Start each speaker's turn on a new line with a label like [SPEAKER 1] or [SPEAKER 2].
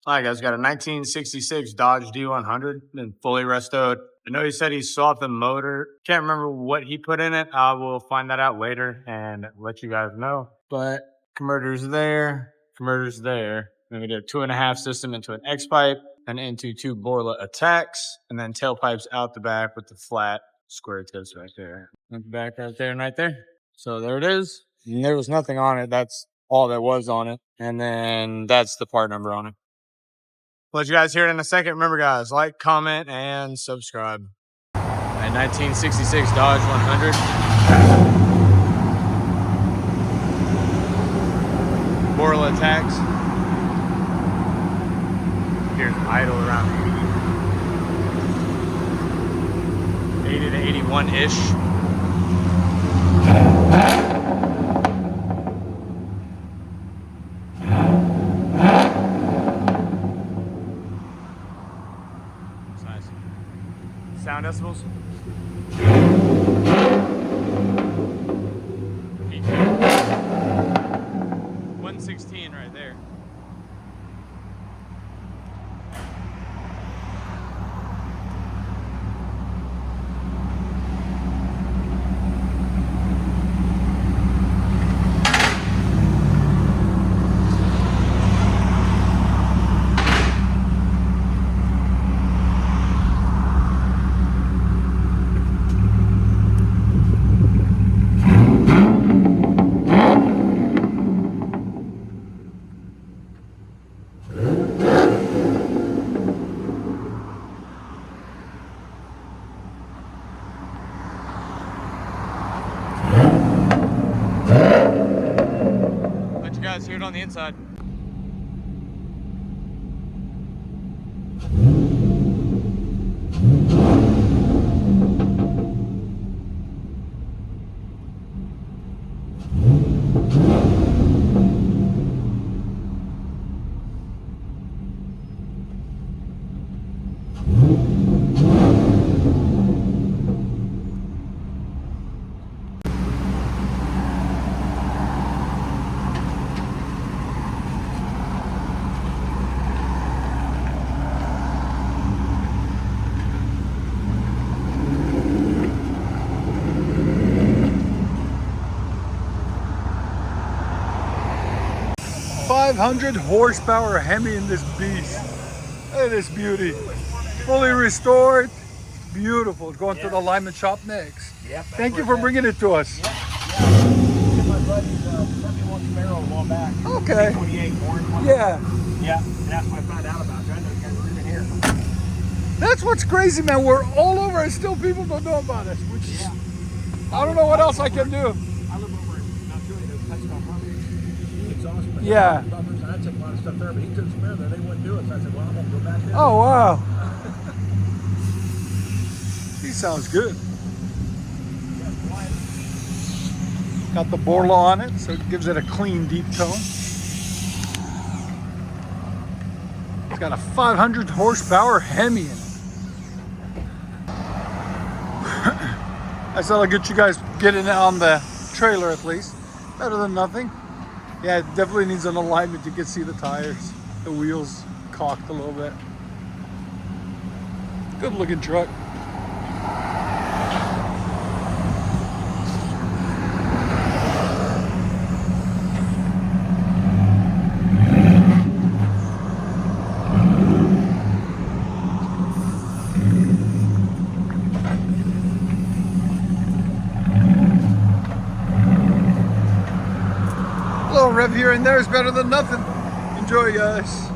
[SPEAKER 1] All right, guys, got a 1966 Dodge D-100 and fully restored. I know he said he swapped the motor. Can't remember what he put in it. I will find that out later and let you guys know. But converter's there, converter's there. Then we did a 2.5 system into an X pipe and into 2 Borla ATAKs, and then tailpipes out the back with the flat square tips right there. At the back right there and right there. So there it is. And there was nothing on it. That's all that was on it. And then that's the part number on it. Let you guys hear it in a second. Remember, guys, like, comment, and subscribe. A 1966 Dodge 100. Borla ATAKs. Here's idle around 80 to 81-ish. Sound decibels. 116 right there. Let you guys hear it on the inside.
[SPEAKER 2] .500 horsepower HEMI in this beast. Look at this beauty. Fully restored. Beautiful. It's going to the alignment shop next.
[SPEAKER 3] Yep,
[SPEAKER 2] Thank you for bringing it to us.
[SPEAKER 3] My buddy's 71 Camaro a while back.
[SPEAKER 2] Okay.
[SPEAKER 3] 28 orange one.
[SPEAKER 2] Yeah.
[SPEAKER 3] Yeah, and that's what I found out about you. I know you guys were even here.
[SPEAKER 2] That's what's crazy, man. We're all over and still people don't know about us. Which is, I don't know what else I can do.
[SPEAKER 3] I live over in Mount Juliet, Texas, exhaust.
[SPEAKER 2] Yeah.
[SPEAKER 3] I took a lot of stuff there, but he took some there. They wouldn't do it. So I said, well, I'm going to go back there.
[SPEAKER 2] Oh, wow. He sounds good. Got the Borla on it, so it gives it a clean, deep tone. It's got a 500 horsepower HEMI in it. I said I'll get you guys getting it on the trailer at least. Better than nothing. Yeah, it definitely needs an alignment. You can see the tires, the wheels cocked a little bit. Good looking truck. A little rev here and there is better than nothing. Enjoy, guys.